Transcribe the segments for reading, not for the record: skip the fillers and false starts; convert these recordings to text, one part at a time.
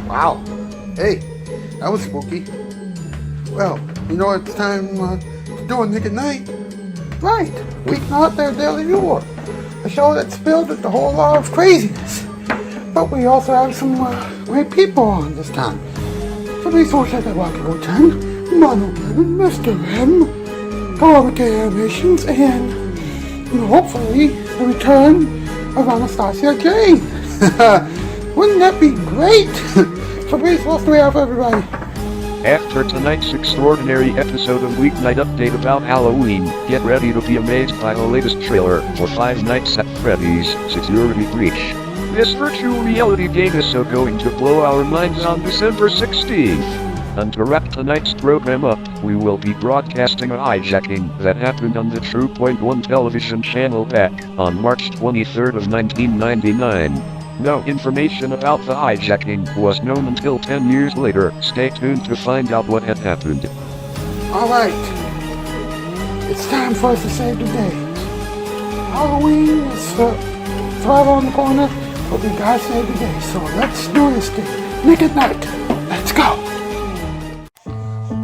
Wow. Hey, that was spooky. Well, it's time to do a Nick at Night. Right. Weeknight, their daily viewer. A show that's filled with a whole lot of craziness. But we also have some great people on this time. For resources at Rocky Road 10, Mono Lemon, Mr. M, Comic Animations, and hopefully the return of Anastasia Jane. Wouldn't that be great? So please, what do we have for everybody? After tonight's extraordinary episode of Weeknight Update about Halloween, get ready to be amazed by the latest trailer for Five Nights at Freddy's Security Breach. This virtual reality game is so going to blow our minds on December 16th. And to wrap tonight's program up, we will be broadcasting a hijacking that happened on the True Point 1 television channel back on March 23rd of 1999. No information about the hijacking was known until 10 years later. Stay tuned to find out what had happened. Alright, it's time for us to save the day. Halloween is right on the corner, but we gotta save the day, so let's do this thing. Nick at Night, let's go!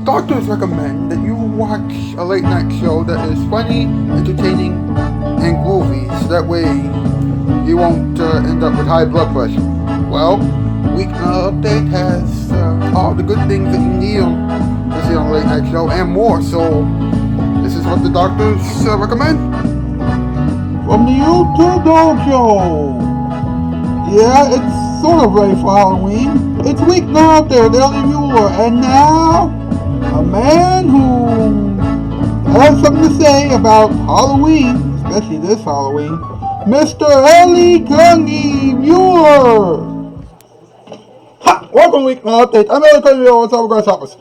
Doctors recommend that you watch a late night show that is funny, entertaining, and groovy, so that way you won't end up with high blood pressure. Well, Weeknight Update has all the good things that you need to see on a late night show and more, so this is what the doctors recommend. From the YouTube Dog Show. Yeah, it's sort of ready for Halloween. It's Weeknight there, daily viewer, and now a man who has something to say about Halloween, especially this Halloween, Mr. Ellie Kungi Muller. Ha! Welcome to Weeknight Update. I'm Ellie Kungi Muller. What's up, Grasshoppers?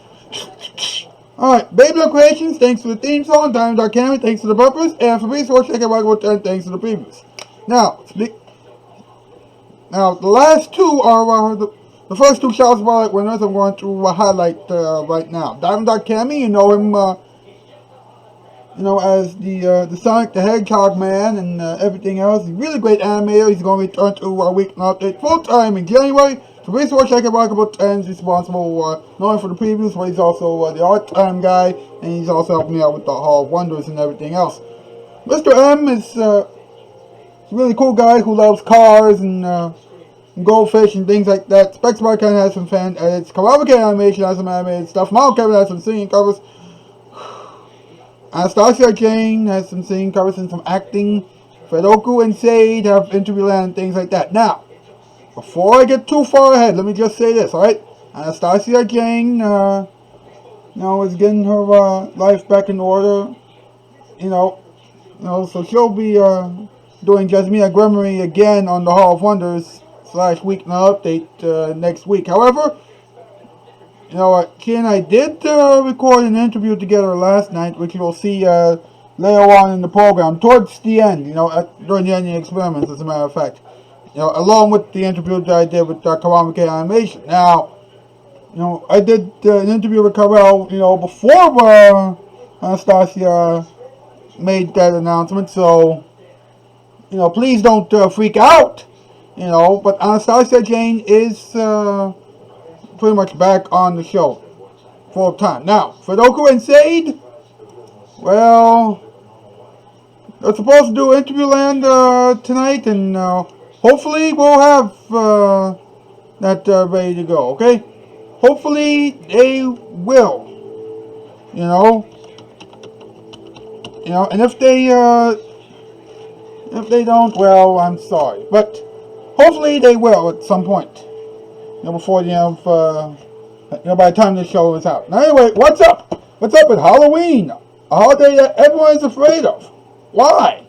Alright, Baby Creations, thanks for the theme song. Diamond.Cammy, thanks for the purpose. And for resource, check out Rocket 10, thanks for the previews. Now, the last two are the first two Shoutout Spotlight winners I'm going to highlight right now. Diamond.Cammy, you know him, as the Sonic the Hedgehog man and everything else. He's a really great animator. He's going to return to our Weeknight Update full time in January. For resource, check out Rocket 10. He's responsible not only for the previews, but he's also the art time guy, and he's also helping me out with the Hall of Wonders and everything else. Mr. M is a really cool guy who loves cars and goldfish and things like that. Specs Bar Ken has some fan edits. Kawabaki Animation has some animated stuff. Mount Kevin has some singing covers. Anastasia Jane has some singing covers and some acting. Fredoku and Sade have interview land and things like that. Now, before I get too far ahead, let me just say this, alright? Anastasia Jane, is getting her life back in order. So she'll be doing Jasmina Gremery again on the Hall of Wonders / Weeknight Update next week. However, she and I did record an interview together last night, which you'll see later on in the program, towards the end, during the ending experiments, as a matter of fact. Along with the interview that I did with Kawamake Animation. Now, I did an interview with Karel, before Anastasia made that announcement, so, please don't freak out, but Anastasia Jane is pretty much back on the show full time. Now, Fredoku and Sade, well, they're supposed to do Interview Land tonight, and hopefully we'll have that ready to go, okay? Hopefully they will, and if they don't, well, I'm sorry, but hopefully they will at some point, before the end of, by the time this show is out. Now anyway, what's up? What's up with Halloween? A holiday that everyone is afraid of. Why?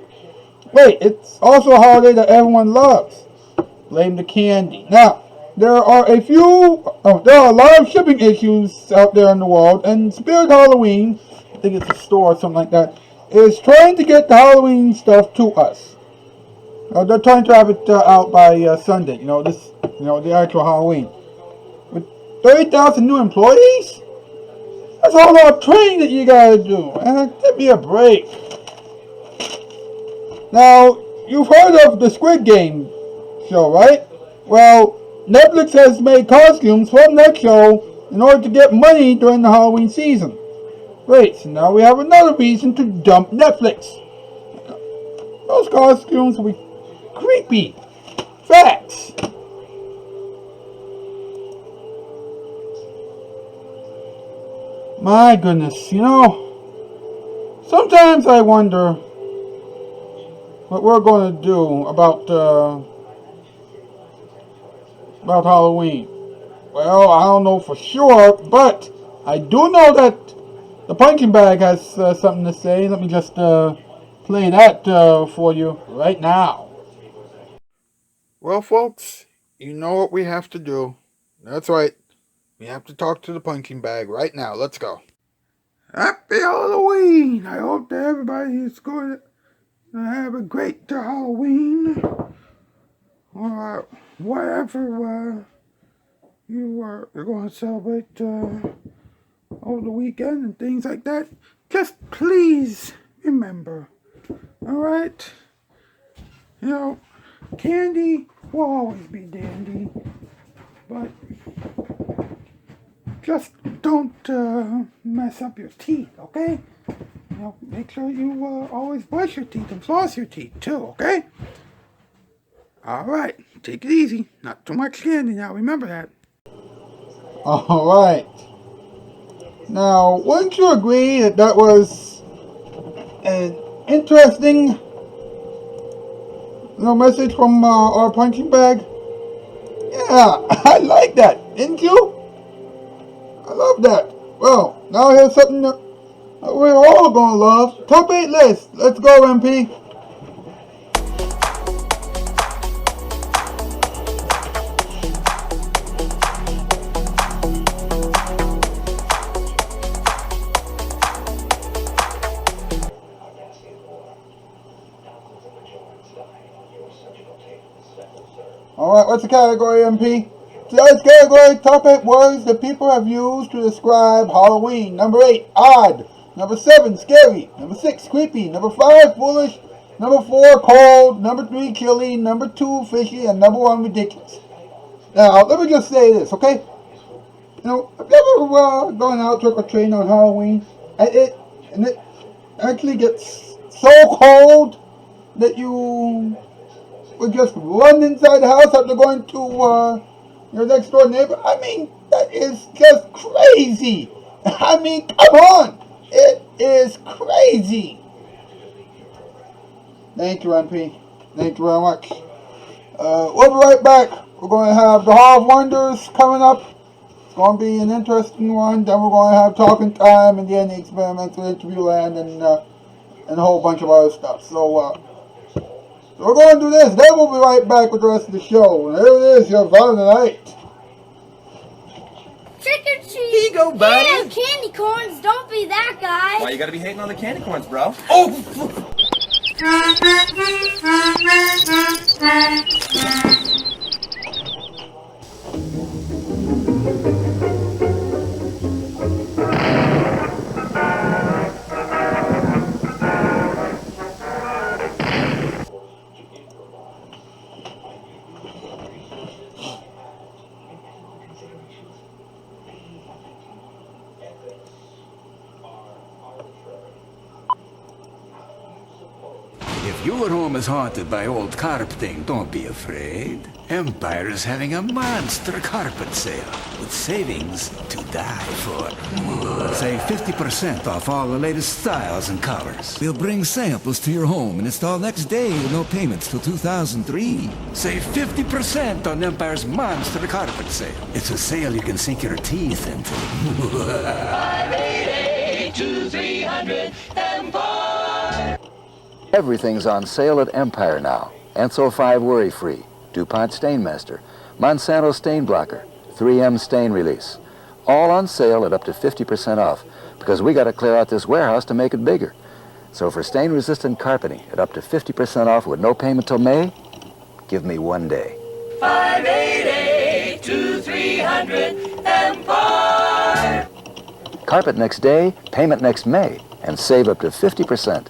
Wait, it's also a holiday that everyone loves. Blame the candy. Now, there are a lot of shipping issues out there in the world, and Spirit Halloween, I think it's a store or something like that, is trying to get the Halloween stuff to us. They're trying to have it out by Sunday, the actual Halloween. With 30,000 new employees? That's a whole lot of training that you gotta do. Give me a break. Now, you've heard of the Squid Game show, right? Well, Netflix has made costumes from that show in order to get money during the Halloween season. Great, so now we have another reason to dump Netflix. Those costumes will be creepy. Facts. My goodness, sometimes I wonder what we're going to do about Halloween. Well, I don't know for sure, but I do know that the punching bag has something to say. Let me just play that for you right now. Well, folks, you know what we have to do. That's right. We have to talk to the punching bag right now. Let's go. Happy Halloween! I hope that everybody is going to have a great Halloween. Or whatever you're going to celebrate over the weekend and things like that. Just please remember, alright? Candy will always be dandy, but just don't mess up your teeth, okay? Make sure you always brush your teeth and floss your teeth too, okay? Alright, take it easy. Not too much candy now, remember that. Alright. Now, wouldn't you agree that was an interesting message from our punching bag? Yeah, I like that. Didn't you? I love that. Well, now here's something that we're all gonna love. Top 8 list. Let's go, MP. Alright, what's the category, MP? Today's category, top 8 words that people have used to describe Halloween. Number 8, odd. Number 7, scary. Number 6, creepy. Number 5, foolish. Number 4, cold. Number 3, chilly. Number 2, fishy. And number 1, ridiculous. Now, let me just say this, okay? Have you ever gone out trick-or-treating on Halloween? And it actually gets so cold that you would just run inside the house after going to your next door neighbor. I mean, that is just crazy. I mean, come on. It is crazy. Thank you, MP. Thank you very much. We'll be right back. We're going to have the Hall of Wonders coming up. It's going to be an interesting one. Then we're going to have Talking Time and then the experiments with Interviewland and a whole bunch of other stuff. So we're going to do this. Then we'll be right back with the rest of the show. And here it is, your Weeknight. Trick or treat! Here you go, buddy! Yeah, candy corns, don't be that guy! Why you gotta be hating on the candy corns, bro? Oh! If your home is haunted by old carpeting, don't be afraid. Empire is having a monster carpet sale with savings to die for. Save 50% off all the latest styles and colors. We'll bring samples to your home and install next day with no payments till 2003. Save 50% on Empire's monster carpet sale. It's a sale you can sink your teeth into. 588-2300 Empire. Everything's on sale at Empire now. Enso 5 Worry-Free, DuPont Stainmaster, Monsanto Stain Blocker, 3M Stain Release. All on sale at up to 50% off because we got to clear out this warehouse to make it bigger. So for stain-resistant carpeting at up to 50% off with no payment till May, give me one day. 588-2300 Empire. Carpet next day, payment next May, and save up to 50%.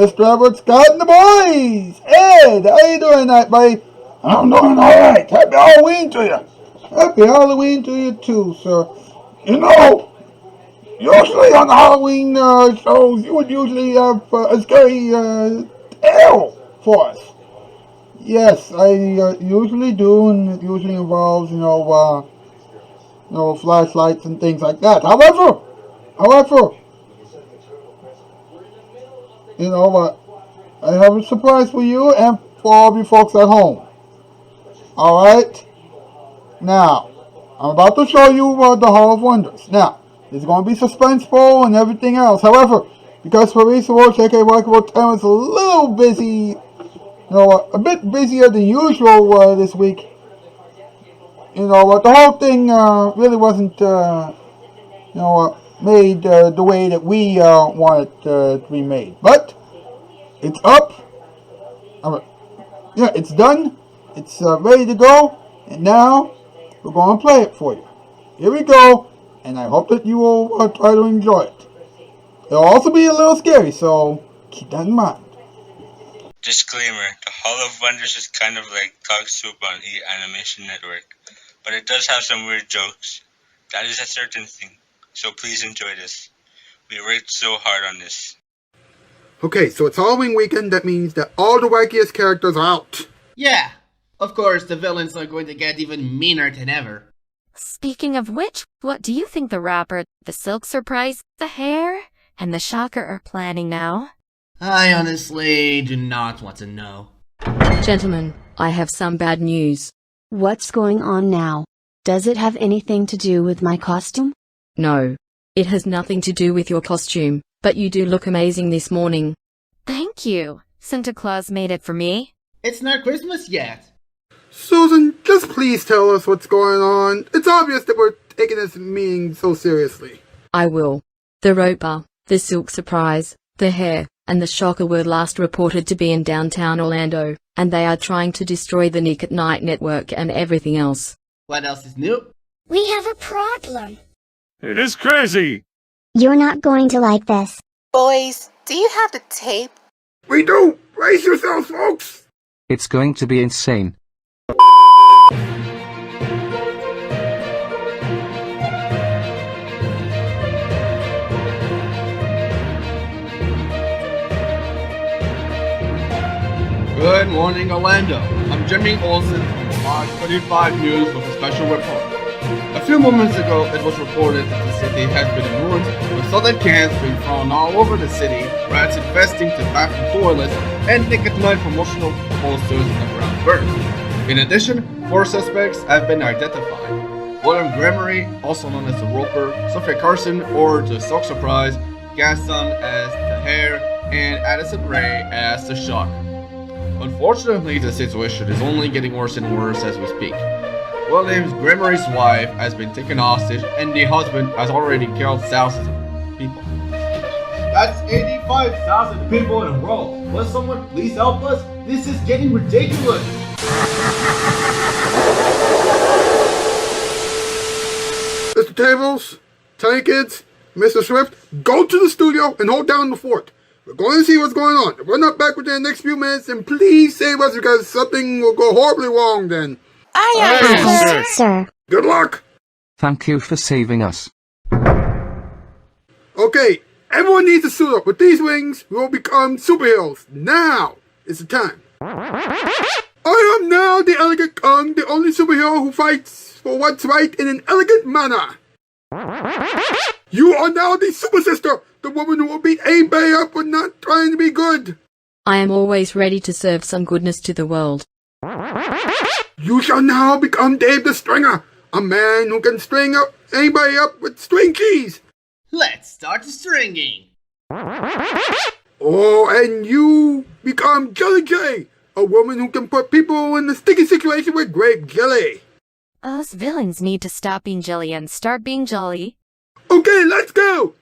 Mr. Edward Scott and the boys. Ed, how you doing tonight, buddy? I'm doing alright. Happy Halloween to you. Happy Halloween to you too, sir. You know, usually on the Halloween shows, you would usually have a scary tale for us. Yes, I usually do, and it usually involves, flashlights and things like that. However, I have a surprise for you and for all of you folks at home. Alright? Now, I'm about to show you the Hall of Wonders. Now, it's going to be suspenseful and everything else. However, because Paris Roach, aka Walkable Town, is a little busy, a bit busier than usual this week. The whole thing really wasn't, made the way that we want it to be made. But it's up. It's done. It's ready to go. And now we're going to play it for you. Here we go. And I hope that you will try to enjoy it. It'll also be a little scary, so keep that in mind. Disclaimer, the Hall of Wonders is kind of like dog soup on E! Animation Network, but it does have some weird jokes. That is a certain thing, so please enjoy this. We worked so hard on this. Okay, so it's Halloween weekend. That means that all the wackiest characters are out. Yeah, of course the villains are going to get even meaner than ever. Speaking of which, what do you think the rapper, the Silk Surprise, the Hair, and the Shocker are planning now? I honestly do not want to know. Gentlemen, I have some bad news. What's going on now? Does it have anything to do with my costume? No. It has nothing to do with your costume, but you do look amazing this morning. Thank you. Santa Claus made it for me. It's not Christmas yet. Susan, just please tell us what's going on. It's obvious that we're taking this meeting so seriously. I will. The Roper, the Silk Surprise, the Hair, and the Shocker were last reported to be in downtown Orlando, and they are trying to destroy the Nick at Night network and everything else. What else is new? We have a problem. It is crazy! You're not going to like this. Boys, do you have the tape? We do! Brace yourselves, folks! It's going to be insane. Good morning, Orlando. I'm Jimmy Olsen from Fox 25 News with a special report. A few moments ago, it was reported that the city has been in ruins, with solid cans being thrown all over the city, rats infesting the bathroom toilets, and Nick at Night promotional posters on the ground burned. In addition, 4 suspects have been identified. William Gremery, also known as the Roper, Sophia Carson, or the Silk Surprise, Gaston as the Hair, and Addison Ray as the Shocker. Unfortunately, the situation is only getting worse and worse as we speak. Williams Gremery's wife has been taken hostage, and the husband has already killed thousands of people. That's 85,000 people in a row. Will someone please help us? This is getting ridiculous. Mr. Tables, Tiny Kids, Mr. Swift, go to the studio and hold down the fort. We're going to see what's going on. If we're not back within the next few minutes, then please save us because something will go horribly wrong then. Aye, sir. Good luck. Thank you for saving us. Okay, everyone needs to suit up. With these wings, we will become superheroes. Now is the time. I am now the Elegant Kung, the only superhero who fights for what's right in an elegant manner. You are now the Super Sister, the woman who will beat anybody up for not trying to be good. I am always ready to serve some goodness to the world. You shall now become Dave the Stringer, a man who can string up anybody up with string keys. Let's start the stringing. Oh, and you become Jelly J, a woman who can put people in a sticky situation with grape jelly. Us villains need to stop being jelly and start being jolly. Okay, let's go!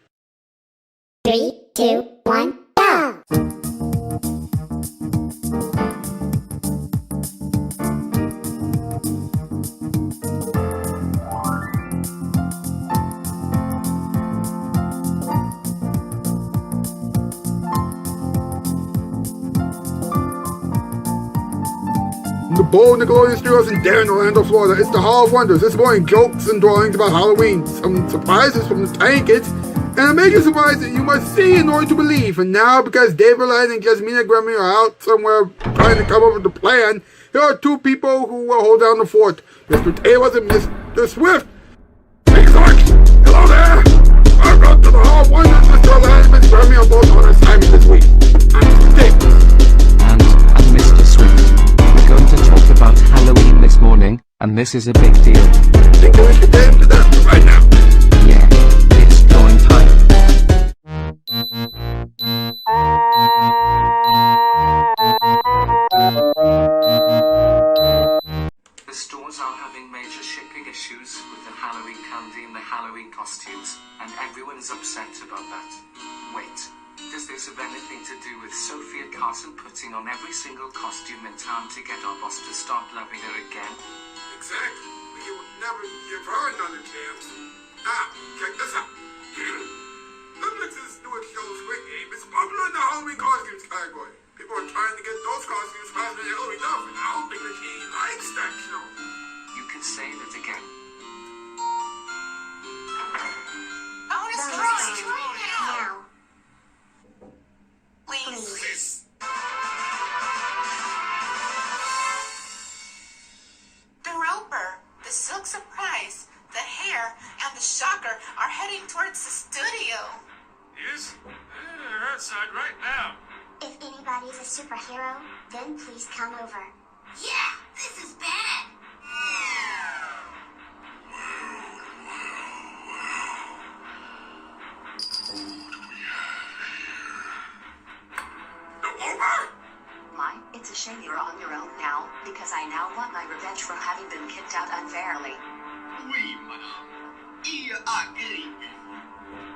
3, 2, 1, go! bold Nickelodeon studios in Darien, Orlando, Florida. It's the Hall of Wonders. This morning, jokes and drawings about Halloween. Some surprises from the Tiny Kids, and a major surprise that you must see in order to believe. And now, because David Lane and Jasmina Grammy are out somewhere trying to come up with a plan, here are two people who will hold down the fort. Mr. Taylor and Mr. Swift. Hello there! Welcome to the Hall of Wonders. Mr. Lane and Miss Grammy are both on assignment this week. I'm Mr. Taylor. And Mr. Swift. We're going to talk about Halloween this morning, and this is a big deal. I think we should get into that right now. Yeah, it's drawing time. The stores are having major shipping issues with the Halloween candy and the Halloween costumes, and everyone is upset about that. Wait, does this have anything to do with Sophia Carson putting on every single costume in town to get our boss to start loving her again? Exactly. You would never give her another chance. Now, check this out. Netflix's newest show, Squid Game, is popular in the Halloween costumes category. People are trying to get those costumes faster than Halloween off, and I don't think that she likes that show. You can say that again. Bonus drawing now. Please. The roper, the silk surprise, the hair, and the shocker are heading towards the studio. Yes? We're outside right now. If anybody's a superhero, then please come over. Yeah, this is bad. Mine, it's a shame you're on your own now, because I now want my revenge for having been kicked out unfairly. Oui, madame. Il arrive.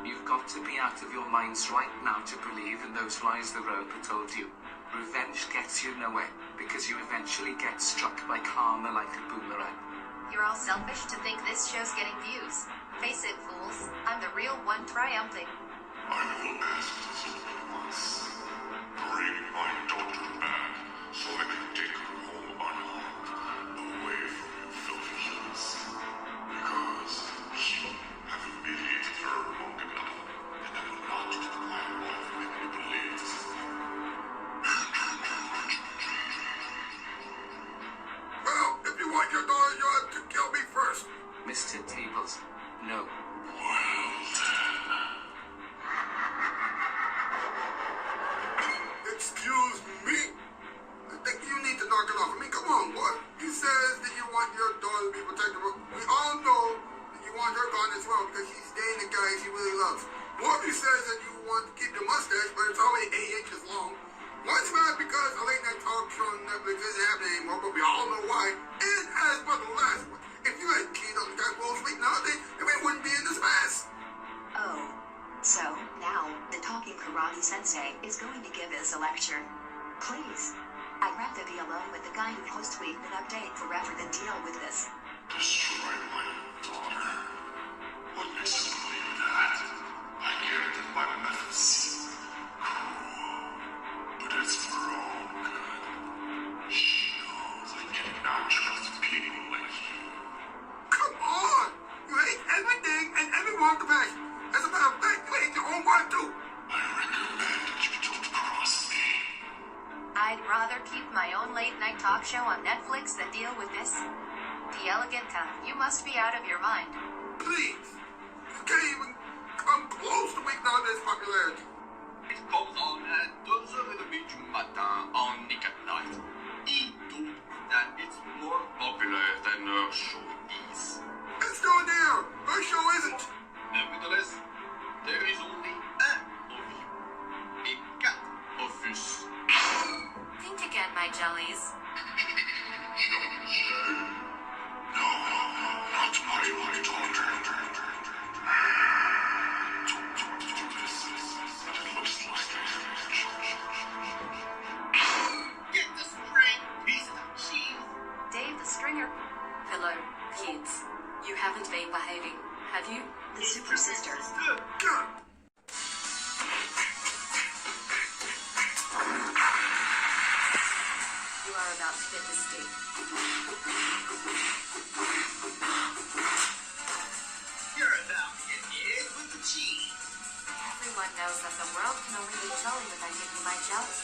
You've got to be out of your minds right now to believe in those lies the roper told you. Revenge gets you nowhere, because you eventually get struck by karma like a boomerang. You're all selfish to think this show's getting views. Face it, fools. I'm the real one triumphing. I will ask something once. Bring my daughter back, so I can take her home unharmed, away from your filthiness. Because you have humiliated her long enough, and I will not allow what you manipulate. Well, if you want your daughter, you have to kill me first. Mr. Tables, no. Excuse me? I think you need to knock it off. I mean, come on, boy. He says that you want your daughter to be protected. We all know that you want her gone as well because she's dating the guy she really loves. Morphy says that you want to keep your mustache, but it's only 8 inches long. One's mad because a late night talk show on Netflix isn't happening anymore, but we all know why. And as for the last one, if you had cheated on the guy Wall Street nowadays, then we wouldn't be in this mess. Oh. So, now, the talking karate sensei is going to give us a lecture. Please. I'd rather be alone with the guy who hosts Weeknight Update forever than deal with this. Destroy my daughter. What makes you believe that? I get that my methods seem cruel, but it's for her own good. She knows I cannot trust people like you. Come on! You hate everything and everyone compassion. As a matter of fact, you hate your own wife too. I recommend that you don't cross me. I'd rather keep my own late-night talk show on Netflix than deal with this. The Eleganta, you must be out of your mind. Please! You can't even come close to Weeknight's popularity. It goes on at 2h30 du matin on Weeknight. He told that it's more popular than her show is. It's doing there! Her show isn't! Nevertheless, there is only un of you. Et quatre of us. Think again, my jellies. No, not my daughter. Don't do this. It looks like Get the spring piece of cheese. Dave the Stringer. Hello, kids. You haven't been behaving, have you? The Super Sister. God. You are about to get the stick. You're about to get hit with the cheese. Everyone knows that the world can only be jolly if I give you my jelly.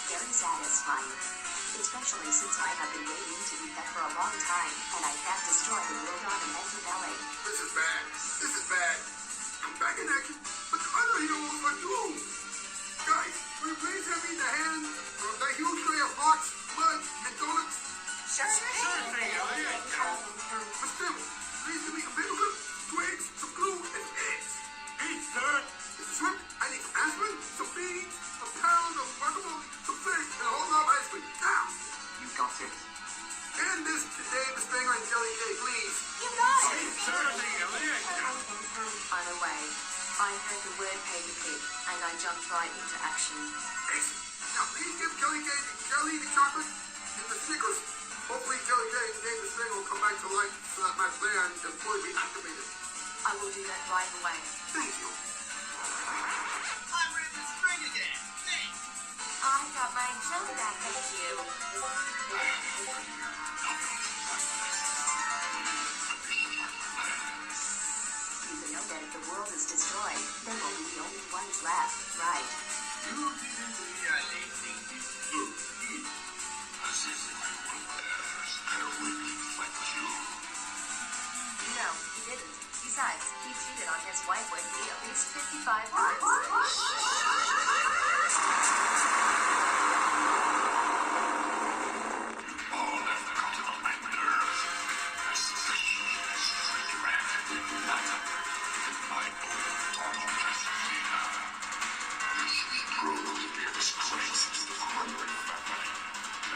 Very satisfying. Especially since I have been waiting to eat that for a long time, and I can't destroy the world on an empty belly. This is bad. This is bad. I'm back in action, but the other heroes are doomed. Guys, will you please hand me the hand from that huge tray of hearts, blood, and donuts? Sure thing, Elliot. But still, please give me a paper, twigs, some glue, and eggs. Eggs, sir? This is shrimp. I need some aspirin, some beans, a pound of guacamole, some fish, and a whole lot of ice cream. Now! You got it. And this today, the Stinger and Jelly Cake, please. You got it! Certainly, Elliot. By the way, I heard the word paper pig, and I jumped right into action. Excellent. Now, please give Jelly Cake the jelly, the chocolate, and the Snickers. Hopefully, Jelly Cake and Dave the Stinger will come back to life so that my plan can fully be activated. I will do that right away. Thank you. I'm ready to string again. Thanks. I got my jelly back, thank you. You know that if the world is destroyed, they will be the only ones left, right? You didn't realize this blue, did you? As if anyone else had a weakness like you. No, he didn't. Besides, he cheated on his wife with me at least 55 times. All have come to my nerves. As suspicious, radioactive matter. My own Donald Pasadena. This is proved to be a disgrace to the Gremlin family.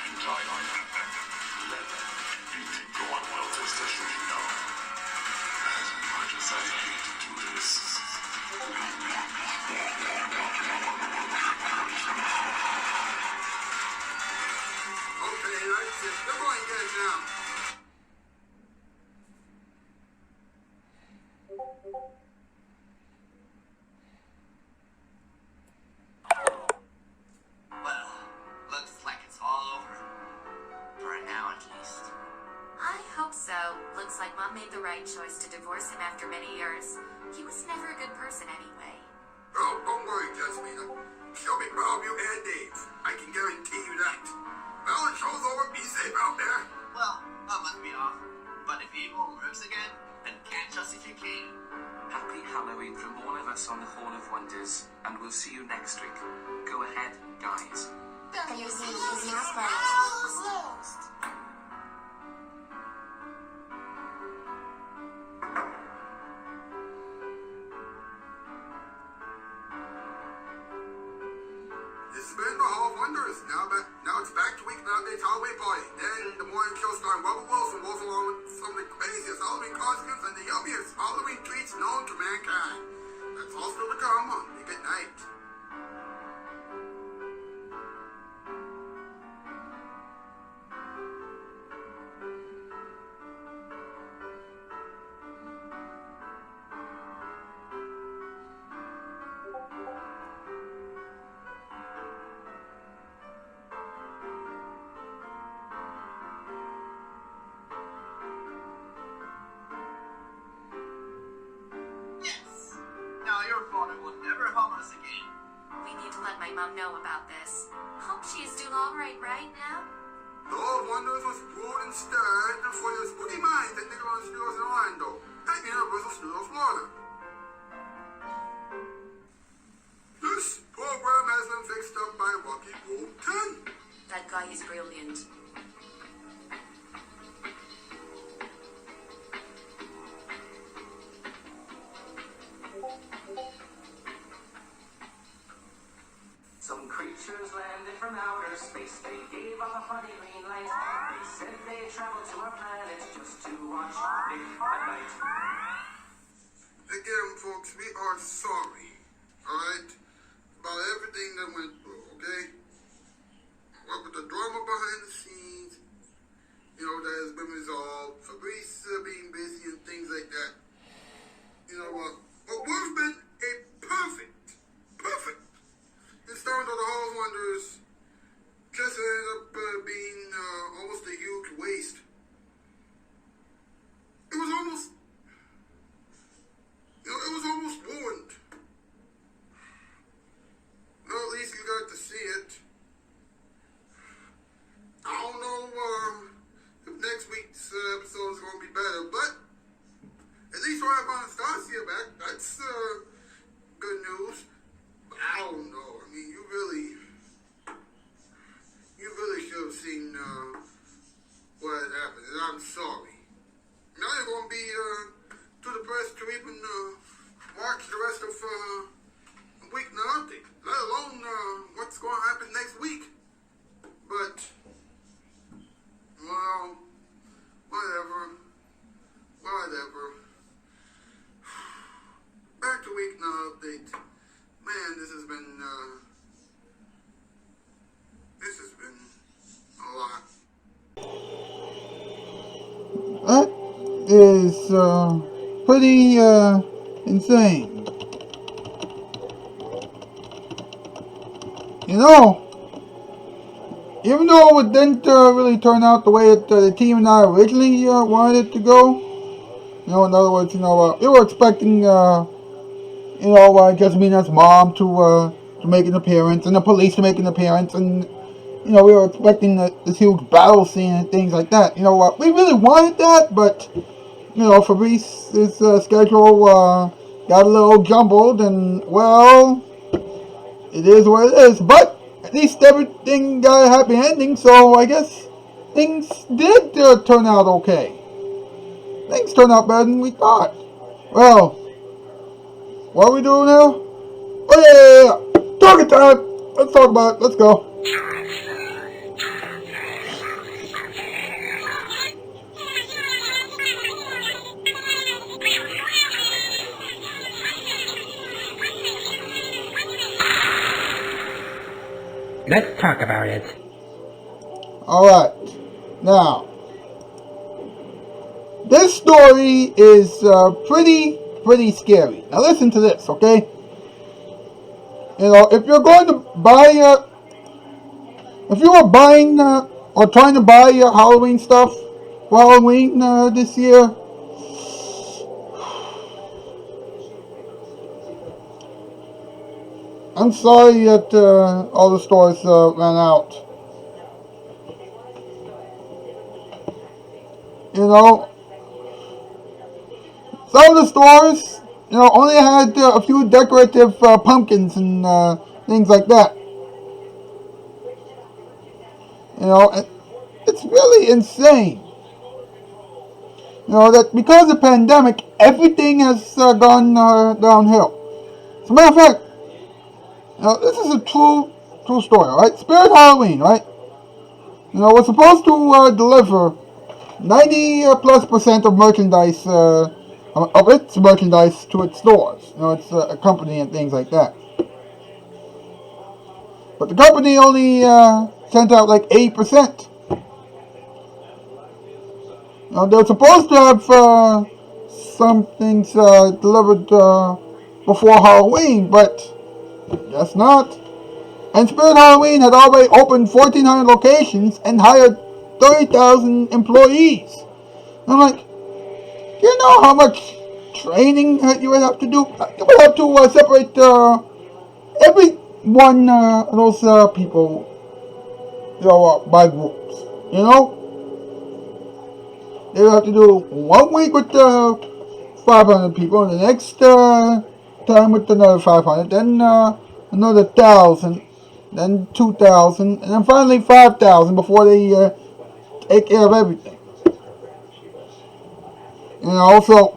And I let anything go on well this session, you know. As much as I hate to do this. Okay, that's it. They're going again now. Well, looks like it's all over. For now, at least. I hope so. Looks like Mom made the right choice to divorce him after many years. He was never a good person anyway. Oh, don't worry, Jasmina. She'll be proud of you and Dave. I can guarantee you that. Well, the show's over. Be safe out there. Well, I must be off. But if evil lurks again, then catch us if you can. Happy Halloween from all of us on the Hall of Wonders, and we'll see you next week. Go ahead, guys. Can you see his mouse closed? This has been the Hall of Wonders. Now it's back to Weeknight Update's Halloween party. Then the morning show starring Bubba Wilson rolls along with some of the craziest Halloween costumes and the yummiest Halloween treats known to mankind. That's all still to come on Weeknight. Yes! Now your father will never harm us again. We need to let my mom know about this. Hope she's doing all right now. The Hall of Wonders was brewed instead for your spooky minds at Nickelodeon Studios in Orlando and Universal Studios Florida. This program has been fixed up by Rocky Wolf 10. That guy is brilliant. Some creatures landed from outer space. They gave off a funny green light. They said they traveled to our planet just to watch Nick at night. Again, folks, we are sorry, alright, about everything that went through, okay? Well, with the drama behind the scenes, that has been resolved, Fabrice being busy and things like that. You know what? But we've been a perfect, next week's episode is going to be better. But at least we'll have Anastasia back. That's good news. But I don't know. I mean, you really should have seen what had happened. And I'm sorry. Now you're going to be too depressed to even watch the rest of Weeknight, let alone what's going to happen next week. But, well, whatever. Back to Weeknight update. Man, this has been a lot. That is pretty insane. You know, even though it didn't really turn out the way that the team and I originally wanted it to go, you know, in other words, we were expecting, Jasmina's mom to make an appearance, and the police to make an appearance, and, we were expecting this huge battle scene and things like that. You know what, we really wanted that, but, Fabrice's schedule got a little jumbled, and, well, it is what it is, but at least everything got a happy ending, so I guess things did turn out okay. Things turned out better than we thought. Well, what are we doing now? Oh yeah. Talking time! Let's talk about it. Let's go. Let's talk about it. Alright. Now, this story is pretty scary. Now listen to this, okay? If you're going to buy if you were buying or trying to buy your Halloween stuff for Halloween this year, I'm sorry that all the stores ran out. Some of the stores, only had a few decorative pumpkins and things like that. It's really insane. That because of the pandemic, everything has gone downhill. As a matter of fact, this is a true story, right? Spirit Halloween, right? We're supposed to deliver 90+% of merchandise, of its merchandise to its stores. It's a company and things like that. But the company only sent out like 80%. They're supposed to have some things delivered before Halloween, but guess not. And Spirit Halloween had already opened 1,400 locations and hired 30,000 employees. I'm like, you know how much training you would have to do? You would have to separate every one of those people, by groups. They would have to do 1 week with 500 people, and the next time with another 500, then another 1,000, then 2,000, and then finally 5,000 before they take care of everything. So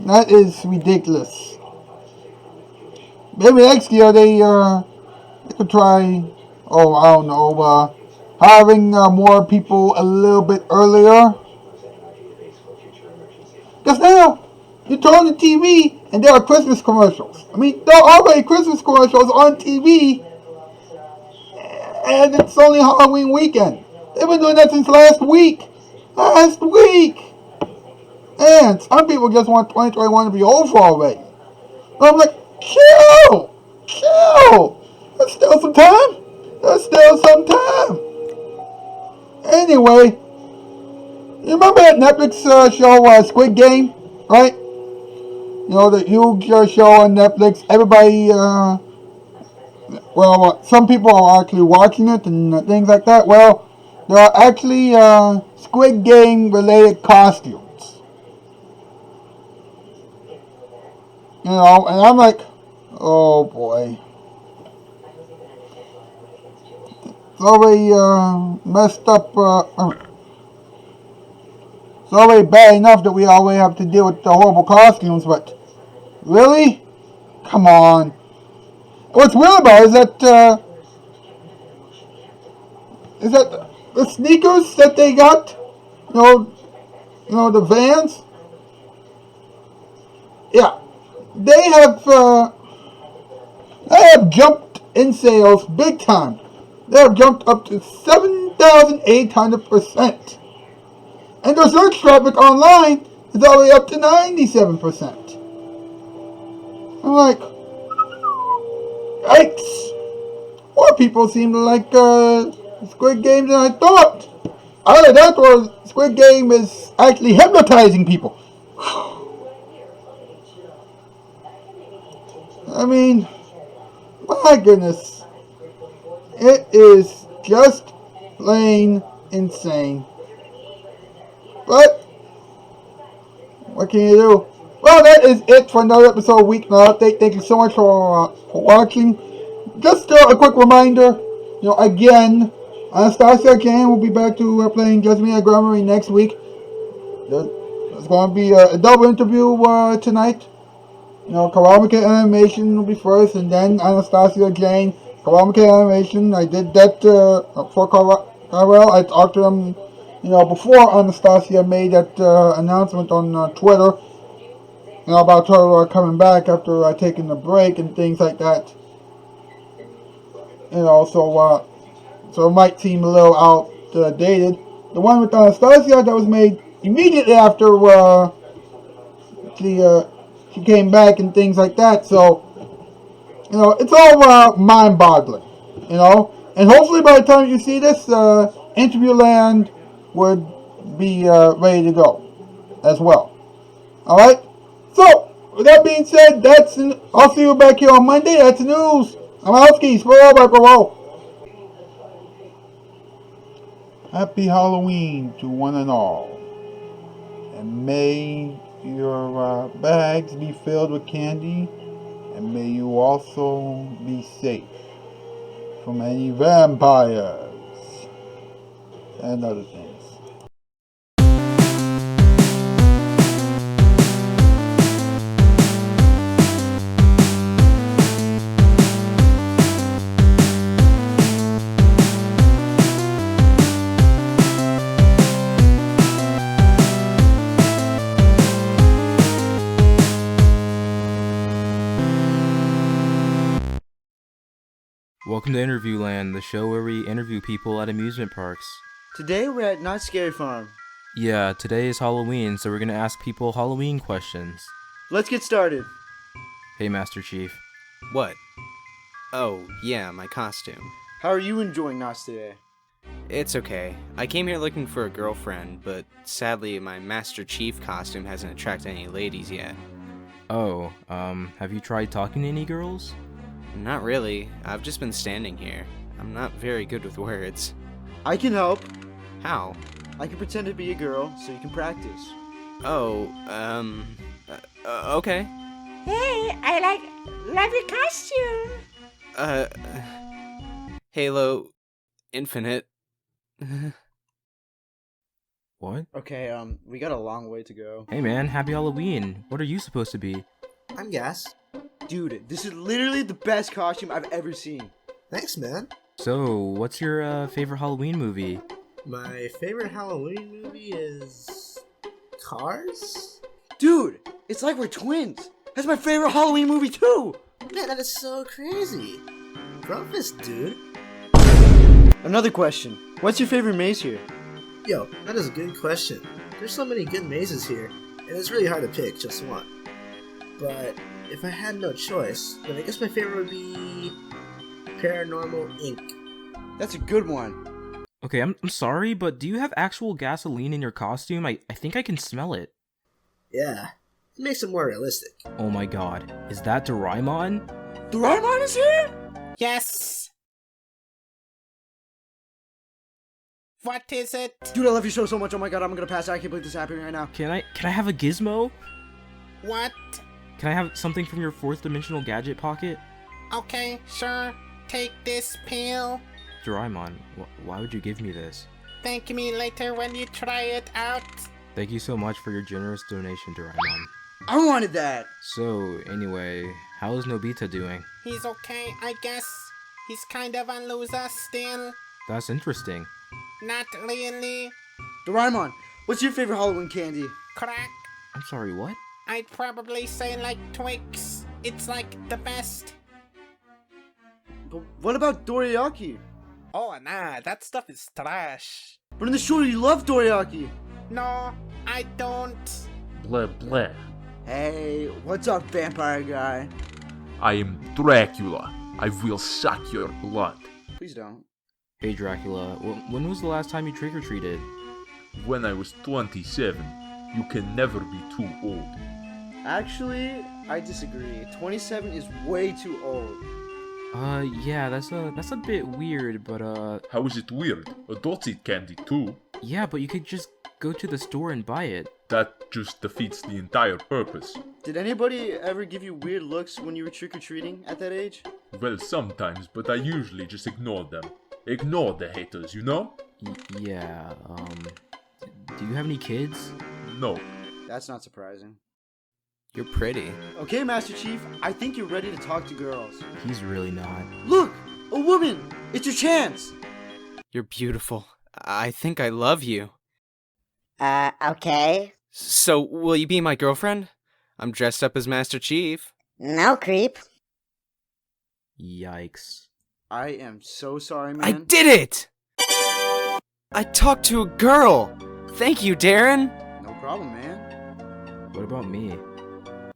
that is ridiculous. Maybe next year they could try, I don't know, hiring more people a little bit earlier. Because now, you turn on the TV and there are Christmas commercials. I mean, there are already Christmas commercials on TV, and it's only Halloween weekend. They've been doing that since last week. And some people just want 2021 to be over already. I'm like, chill. There's still some time. Anyway, you remember that Netflix show Squid Game, right? The huge show on Netflix. Everybody, some people are actually watching it and things like that. Well, there are actually Squid Game related costumes. You know, and I'm like, oh boy. It's already messed up. It's already bad enough that we already have to deal with the horrible costumes, but really? Come on. What's weird about it is that the sneakers that they got, the Vans, yeah, they have jumped in sales big time. They have jumped up to 7,800%. And their search traffic online is already up to 97%. I'm like, yikes. More people seem to like Squid Game than I thought. Either that or Squid Game is actually hypnotizing people. I mean, my goodness. It is just plain insane. But, what can you do? Well, that is it for another episode of Weeknight Update. Thank you so much for watching. Just a quick reminder, again, Anastasia Jane will be back to playing Jasmine Montgomery next week. There's going to be a double interview tonight. Karamika Animation will be first, and then Anastasia Jane. Karamika Animation, I did that for Carell. I talked to them, before Anastasia made that announcement on Twitter, about her coming back after taking a break and things like that. So it might seem a little outdated. The one with Anastasia that was made immediately after she came back and things like that. So, it's all mind-boggling, And hopefully by the time you see this, Interviewland would be ready to go as well. All right. So, with that being said, I'll see you back here on Monday. That's the news. I'm Alski. Roll. Happy Halloween to one and all. And may your bags be filled with candy. And may you also be safe from any vampires and other things. Welcome to Interviewland, the show where we interview people at amusement parks. Today we're at Not Scary Farm. Yeah, today is Halloween, so we're gonna ask people Halloween questions. Let's get started. Hey, Master Chief. What? Oh, yeah, my costume. How are you enjoying Knots today? It's okay. I came here looking for a girlfriend, but sadly my Master Chief costume hasn't attracted any ladies yet. Oh, have you tried talking to any girls? Not really. I've just been standing here. I'm not very good with words. I can help. How? I can pretend to be a girl so you can practice. Oh, okay. Hey, love your costume. Halo Infinite. What? Okay, we got a long way to go. Hey man, happy Halloween. What are you supposed to be? I'm Gas. Dude, this is literally the best costume I've ever seen. Thanks, man. So, what's your favorite Halloween movie? My favorite Halloween movie is Cars? Dude, it's like we're twins. That's my favorite Halloween movie too. Man, that is so crazy. Breakfast, dude. Another question. What's your favorite maze here? Yo, that is a good question. There's so many good mazes here, and it's really hard to pick just one. But if I had no choice, then I guess my favorite would be Paranormal Inc. That's a good one. Okay, I'm sorry, but do you have actual gasoline in your costume? I think I can smell it. Yeah, it makes it more realistic. Oh my god, is that Doraemon? Doraemon is here? Yes! What is it? Dude, I love your show so much. Oh my god, I'm gonna pass out. I can't believe this is happening right now. Can I have a gizmo? What? Can I have something from your fourth dimensional gadget pocket? Okay, sure. Take this pill. Doraemon, why would you give me this? Thank me later when you try it out. Thank you so much for your generous donation, Doraemon. I wanted that. So, anyway, how is Nobita doing? He's okay, I guess. He's kind of a loser still. That's interesting. Not really. Doraemon, what's your favorite Halloween candy? Crack. I'm sorry, what? I'd probably say like Twix. It's like the best. But what about dorayaki? Oh nah, that stuff is trash. But in the show, you love dorayaki. No, I don't. Blah blah. Hey, what's up, vampire guy? I am Dracula. I will suck your blood. Please don't. Hey Dracula, when was the last time you trick-or-treated? When I was 27. You can never be too old. Actually, I disagree. 27 is way too old. Yeah, that's a bit weird, but How is it weird? Adults eat candy too. Yeah, but you could just go to the store and buy it. That just defeats the entire purpose. Did anybody ever give you weird looks when you were trick-or-treating at that age? Well, sometimes, but I usually just ignore them. Ignore the haters, you know? Yeah, do you have any kids? No. That's not surprising. You're pretty. Okay, Master Chief, I think you're ready to talk to girls. He's really not. Look! A woman! It's your chance! You're beautiful. I think I love you. Okay. So, will you be my girlfriend? I'm dressed up as Master Chief. No, creep. Yikes. I am so sorry, man. I did it! I talked to a girl! Thank you, Darren! No problem, man. What about me?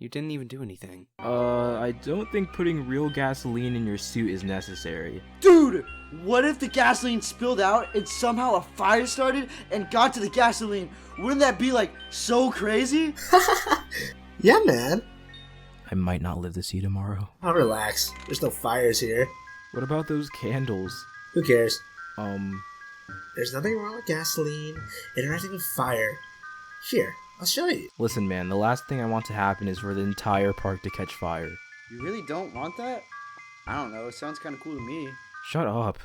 You didn't even do anything. I don't think putting real gasoline in your suit is necessary. Dude! What if the gasoline spilled out and somehow a fire started and got to the gasoline? Wouldn't that be, like, so crazy? Yeah, man. I might not live to see tomorrow. Oh, relax. There's no fires here. What about those candles? Who cares? There's nothing wrong with gasoline interacting with fire. Here, I'll show you. Listen, man, the last thing I want to happen is for the entire park to catch fire. You really don't want that? I don't know, it sounds kind of cool to me. Shut up.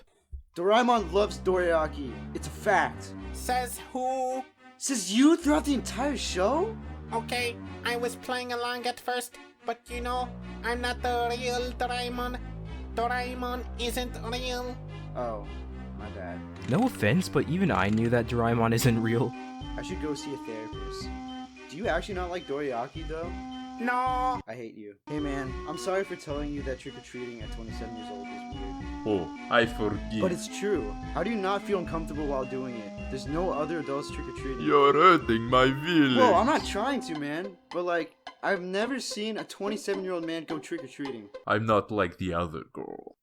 Doraemon loves dorayaki. It's a fact. Says who? Says you throughout the entire show? Okay, I was playing along at first, but you know, I'm not the real Doraemon. Doraemon isn't real. Oh, my bad. No offense, but even I knew that Doraemon isn't real. I should go see a therapist. Do you actually not like dorayaki, though? No! I hate you. Hey man, I'm sorry for telling you that trick-or-treating at 27 years old is weird. Oh, I forgive. But it's true. How do you not feel uncomfortable while doing it? There's no other adults trick-or-treating. You're hurting my feelings. Whoa, I'm not trying to, man. But like, I've never seen a 27-year-old man go trick-or-treating. I'm not like the other girl.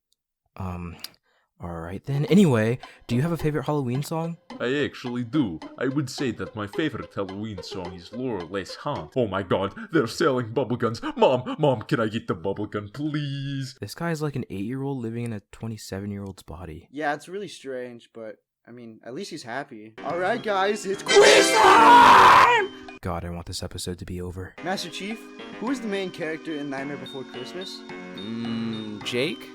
Alright then. Anyway, do you have a favorite Halloween song? I actually do. I would say that my favorite Halloween song is Laura Les Hunt. Oh my god, they're selling bubbleguns. Mom, can I get the bubblegun, please? This guy's like an 8-year-old living in a 27-year-old's body. Yeah, it's really strange, but I mean, at least he's happy. Alright guys, it's quiz time! God, I want this episode to be over. Master Chief, who is the main character in Nightmare Before Christmas? Jake?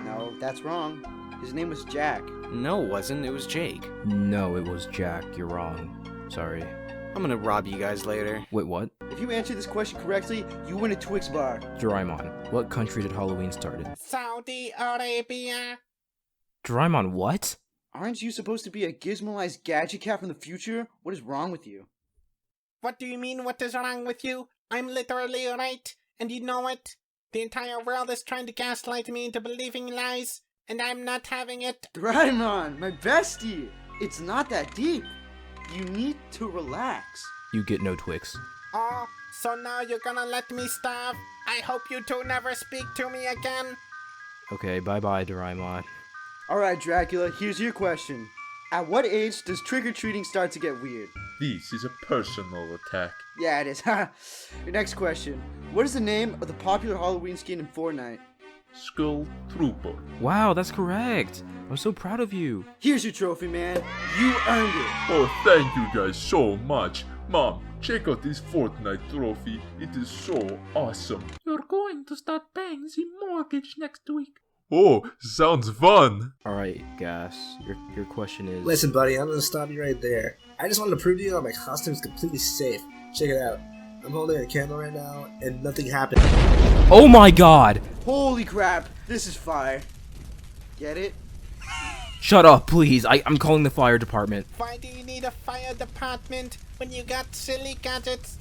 No, that's wrong. His name was Jack. No, it wasn't. It was Jake. No, it was Jack. You're wrong. Sorry. I'm gonna rob you guys later. Wait, what? If you answer this question correctly, you win a Twix bar. Doraemon, what country did Halloween start in? Saudi Arabia. Doraemon, what? Aren't you supposed to be a gizmalized gadget cat from the future? What is wrong with you? What do you mean, what is wrong with you? I'm literally right, and you know it. The entire world is trying to gaslight me into believing lies, and I'm not having it. Doraemon, my bestie! It's not that deep. You need to relax. You get no Twix. Oh, so now you're gonna let me starve? I hope you two never speak to me again. Okay, bye-bye, Doraemon. Alright, Dracula, here's your question. At what age does trick-or-treating start to get weird? This is a personal attack. Yeah, it is. Your next question. What is the name of the popular Halloween skin in Fortnite? Skull Trooper. Wow, that's correct. I'm so proud of you. Here's your trophy, man. You earned it. Oh, thank you guys so much. Mom, check out this Fortnite trophy. It is so awesome. You're going to start paying the mortgage next week. Oh, sounds fun. Alright, Gas, your question is... Listen, buddy, I'm gonna stop you right there. I just wanted to prove to you that my costume is completely safe. Check it out. I'm holding a candle right now, and nothing happened. Oh my god! Holy crap, this is fire. Get it? Shut up, please. I'm calling the fire department. Why do you need a fire department when you got silly gadgets?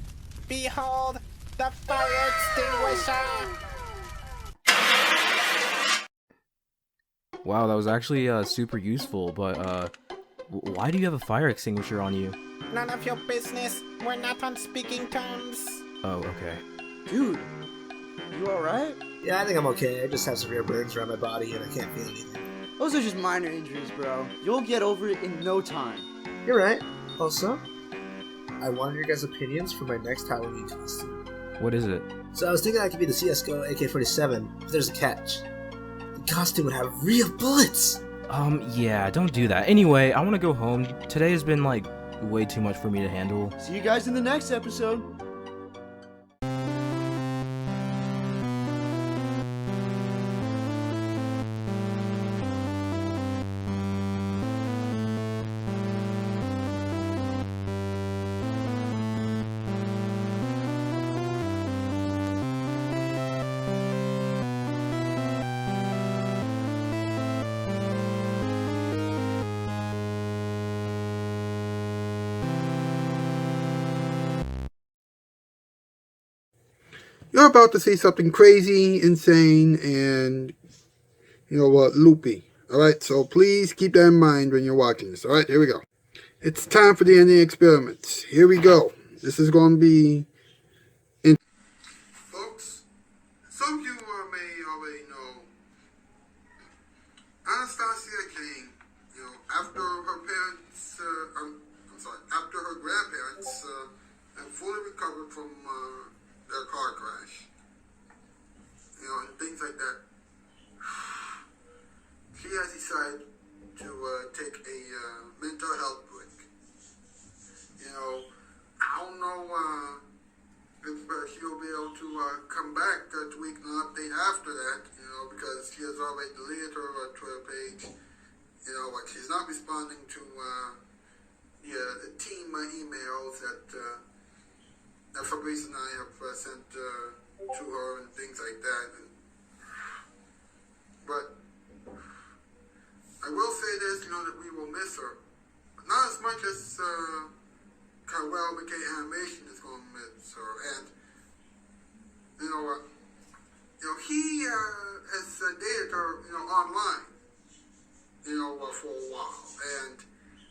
Behold, the fire extinguisher! Wow, that was actually super useful, but why do you have a fire extinguisher on you? None of your business. We're not on speaking terms. Oh, okay. Dude, you alright? Yeah, I think I'm okay. I just have severe burns around my body, and I can't feel anything. Those are just minor injuries, bro. You'll get over it in no time. You're right. Also, I wanted your guys' opinions for my next Halloween costume. What is it? So I was thinking I could be the CSGO AK-47, but there's a catch. The costume would have real bullets! Yeah, don't do that. Anyway, I want to go home. Today has been, like, way too much for me to handle. See you guys in the next episode. You're about to see something crazy, insane, and, you know what, loopy. Alright, so please keep that in mind when you're watching this. Alright, here we go. It's time for the ending experiments. Here we go. This is going to be... Folks, some of you may already know Anastasia King, after her parents, after her grandparents have fully recovered from their car crash, and things like that, she has decided to take a mental health break. I don't know if she'll be able to come back to Weeknight Update after that, because she has already deleted her Twitter page. Like she's not responding to the team emails that Fabrice and I have sent to her and things like that. But I will say this, that we will miss her. But not as much as Carwell McKay Animation is going to miss her. And, he has dated her, online, for a while. And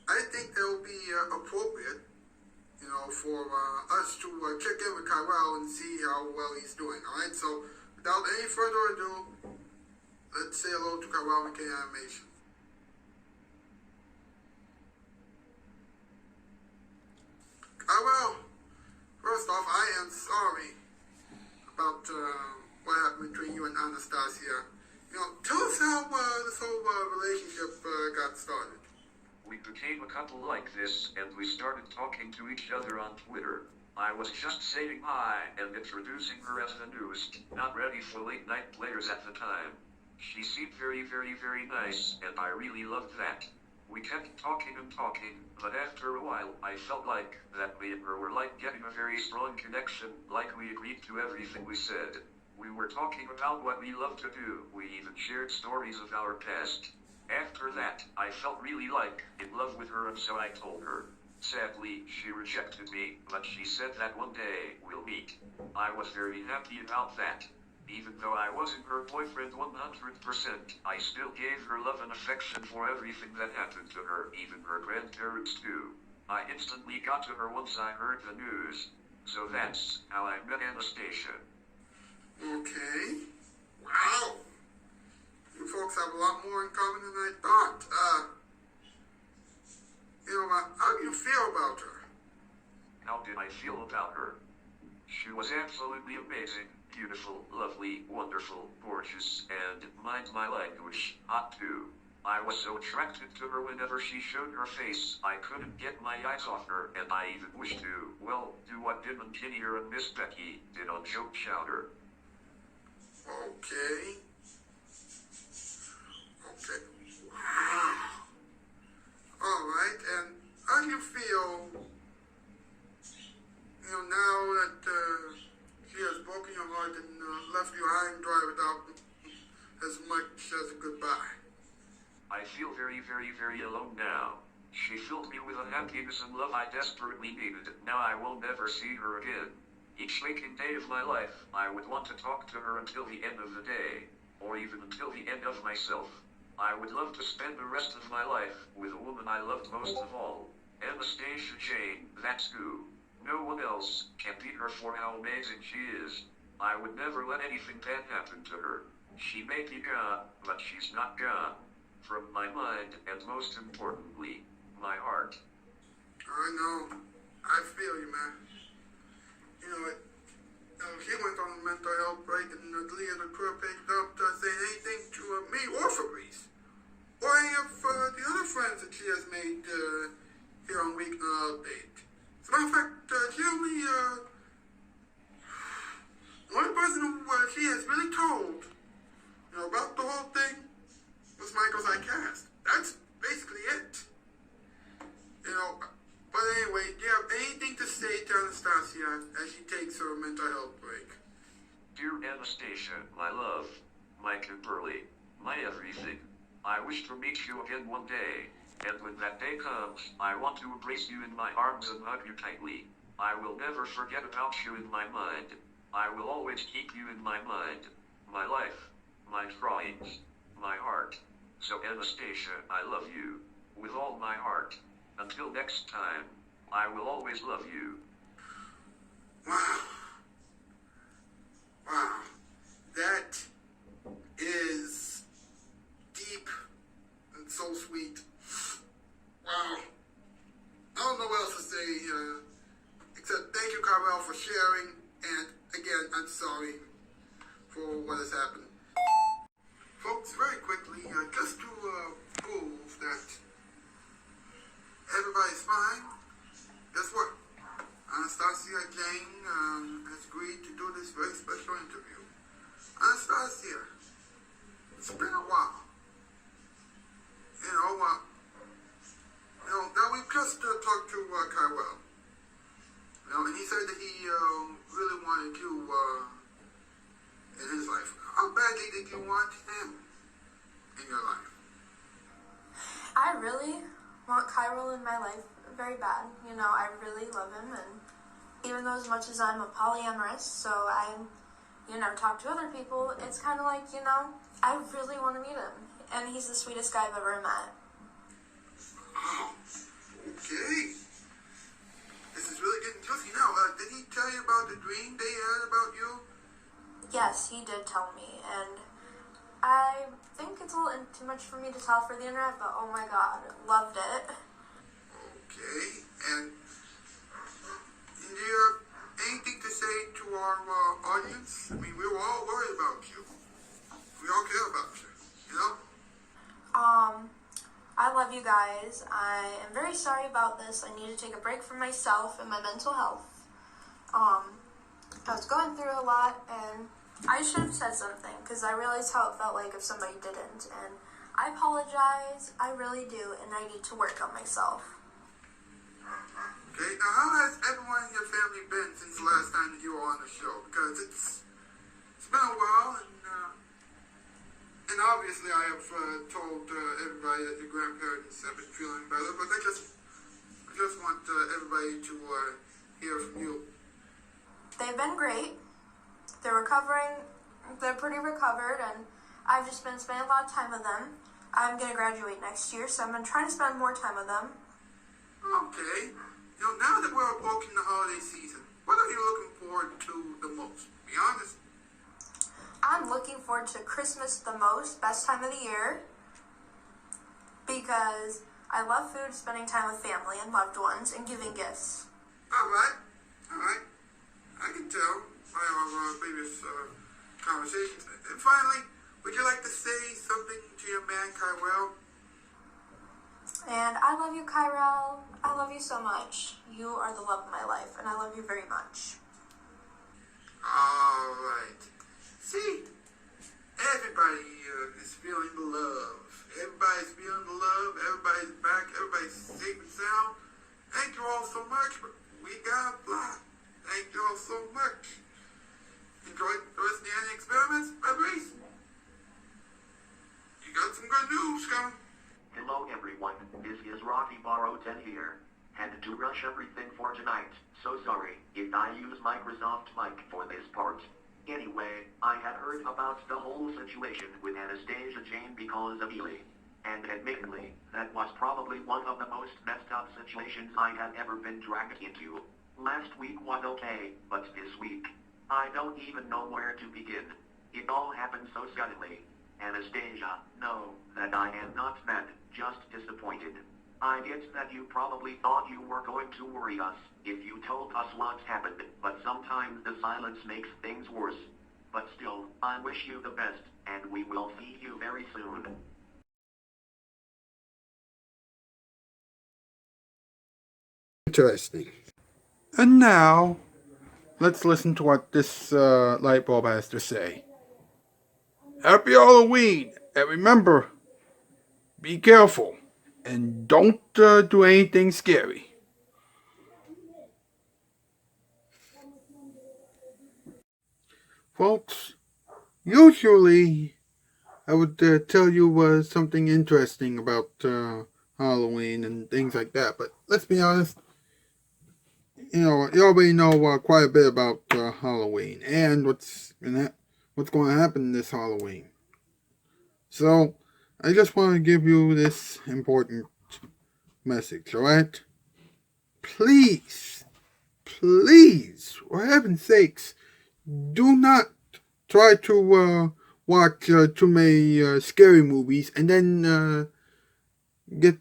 I think that will be appropriate, for us to check in with Carwell and see how well he's doing. All right, so without any further ado, let's say hello to Carwell McKay Animation. Carwell, first off, I am sorry about what happened between you and Anastasia. Tell us how this whole relationship got started. We became a couple like this, and we started talking to each other on Twitter. I was just saying hi and introducing her as the newest, not ready for late night players at the time. She seemed very, very, very nice, and I really loved that. We kept talking and talking, but after a while, I felt like that me and her were like getting a very strong connection, like we agreed to everything we said. We were talking about what we love to do. We even shared stories of our past. After that, I felt really like in love with her, and so I told her. Sadly, she rejected me, but she said that one day we'll meet. I was very happy about that. Even though I wasn't her boyfriend 100%, I still gave her love and affection for everything that happened to her, even her grandparents too. I instantly got to her once I heard the news. So that's how I met Anastasia. Okay. Wow. You folks have a lot more in common than I thought. How do you feel about her? How did I feel about her? She was absolutely amazing, beautiful, lovely, wonderful, gorgeous, and, mind my language, hot too. I was so attracted to her whenever she showed her face, I couldn't get my eyes off her, and I even wished to, well, do what Dim and Kinnear and Miss Becky did on Joke Chowder. Okay. Wow. Alright, and how do you feel, now that she has broken your heart and left you high and dry without as much as a goodbye? I feel very, very, very alone now. She filled me with a happiness and love I desperately needed. Now I will never see her again. Each waking day of my life, I would want to talk to her until the end of the day, or even until the end of myself. I would love to spend the rest of my life with a woman I loved most of all. Anastasia Jane, that's who. No one else can beat her for how amazing she is. I would never let anything bad happen to her. She may be gone, but she's not gone. From my mind, and most importantly, my heart. I know. I feel you, man. She went on a mental health break, and Leah the crew picked up saying anything to me or Fabrice, or any of the other friends that she has made here on Weeknight Update. As a matter of fact, she only, the only person who she has really told, about the whole thing was Michael's I cast. That's basically it. But anyway, do you have anything to say to Anastasia as she takes her mental health break? Dear Anastasia, my love, my Kimberly, my everything, I wish to meet you again one day, and when that day comes, I want to embrace you in my arms and hug you tightly. I will never forget about you in my mind. I will always keep you in my mind, my life, my drawings, my heart. So Anastasia, I love you, with all my heart. Until next time, I will always love you. Wow. Wow. That is deep and so sweet. Wow. I don't know what else to say, except thank you, Carvel, for sharing. And again, I'm sorry for what has happened. Folks, very quickly, just to prove that everybody's fine, guess what? Anastasia Jane has agreed to do this very special interview. Anastasia, it's been a while. Now we've just talked to Kywell. And he said that he really wanted you in his life. How badly did you want him in your life? I really want Kyril in my life very bad. I really love him, and even though as much as I'm a polyamorous, so I, talk to other people, it's kind of like, I really want to meet him, and he's the sweetest guy I've ever met. Oh, okay. This is really getting juicy now. Did he tell you about the dream they had about you? Yes, he did tell me, and I think it's a little too much for me to tell for the internet, but oh my god, loved it. Okay, and do you have anything to say to our audience? I mean, we were all worried about you. We all care about you, I love you guys. I am very sorry about this. I need to take a break from myself and my mental health. I was going through a lot, and I should have said something, because I realized how it felt like if somebody didn't, and I apologize, I really do, and I need to work on myself. Okay, now how has everyone in your family been since the last time that you were on the show? Because it's been a while, and obviously I have told everybody that your grandparents have been feeling better, but I just want everybody to hear from you. They've been great. They're recovering. They're pretty recovered, and I've just been spending a lot of time with them. I'm going to graduate next year, so I'm going to try to spend more time with them. Okay. Now that we're approaching the holiday season, what are you looking forward to the most? Be honest. I'm looking forward to Christmas the most, best time of the year, because I love food, spending time with family and loved ones, and giving gifts. All right. I can tell. our previous conversations. And finally, would you like to say something to your man, Kyrell? And I love you, Kyrell. I love you so much. You are the love of my life, and I love you very much. Alright. See, everybody is feeling the love. Everybody's feeling the love. Everybody's back. Everybody's safe and sound. Thank you all so much. We got a fly. Thank you all so much. Enjoy the rest of the annual experiments, Reese. You got some good news coming. Hello everyone, this is Rocky Borrow 10 here. Had to rush everything for tonight, so sorry if I use Microsoft Mic for this part. Anyway, I had heard about the whole situation with Anastasia Jane because of Ely. And admittedly, that was probably one of the most messed up situations I had ever been dragged into. Last week was okay, but this week, I don't even know where to begin. It all happened so suddenly. Anastasia, know that I am not mad, just disappointed. I get that you probably thought you were going to worry us if you told us what happened, but sometimes the silence makes things worse. But still, I wish you the best, and we will see you very soon. Interesting. And now, let's listen to what this light bulb has to say. Happy Halloween! And remember, be careful. And don't do anything scary. Folks, usually I would tell you something interesting about Halloween and things like that. But let's be honest, you already know quite a bit about Halloween and what's going to happen this Halloween. So, I just want to give you this important message, alright? Please, for heaven's sakes, do not try to watch too many scary movies and then get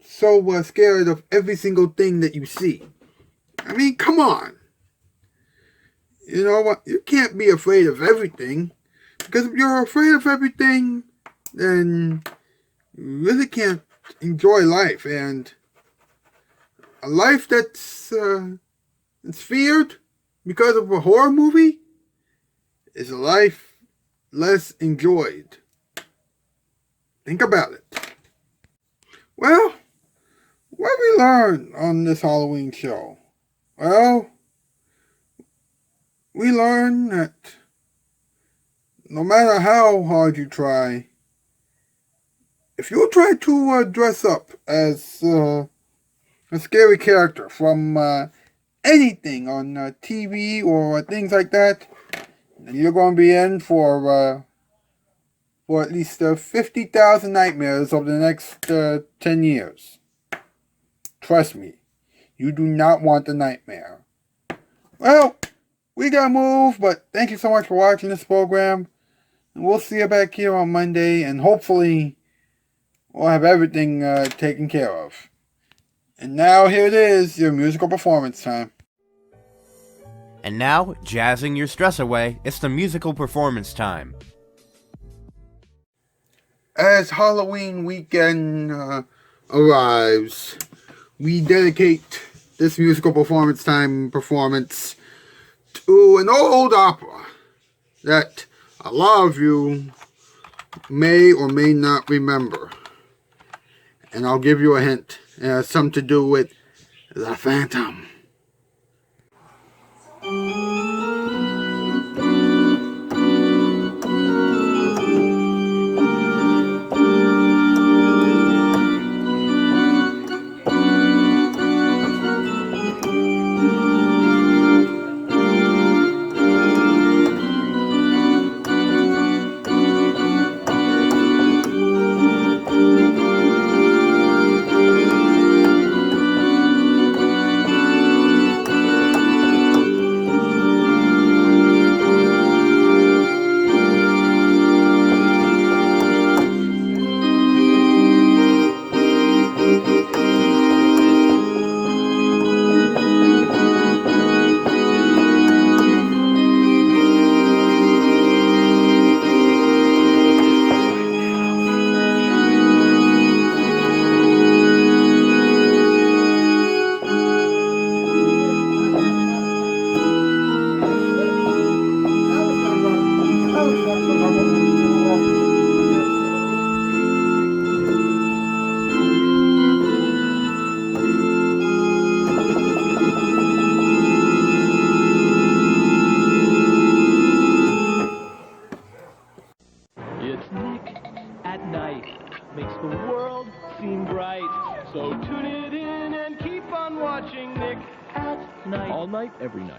so scared of every single thing that you see. I mean, come on. You know what? You can't be afraid of everything. Because if you're afraid of everything, then you really can't enjoy life. And a life that's feared because of a horror movie is a life less enjoyed. Think about it. Well, what did we learn on this Halloween show? Well, we learned that no matter how hard you try, if you try to dress up as a scary character from anything on TV or things like that, then you're going to be in for at least 50,000 nightmares over the next 10 years. Trust me, you do not want the nightmare. Well, we gotta move, but thank you so much for watching this program. And we'll see you back here on Monday, and hopefully we'll have everything taken care of. And now here it is, your musical performance time. And now, jazzing your stress away, it's the musical performance time. As Halloween weekend arrives, we dedicate this musical performance to an old opera that a lot of you may or may not remember. And I'll give you a hint. It has something to do with the Phantom. watching Nick at Night. All night, every night.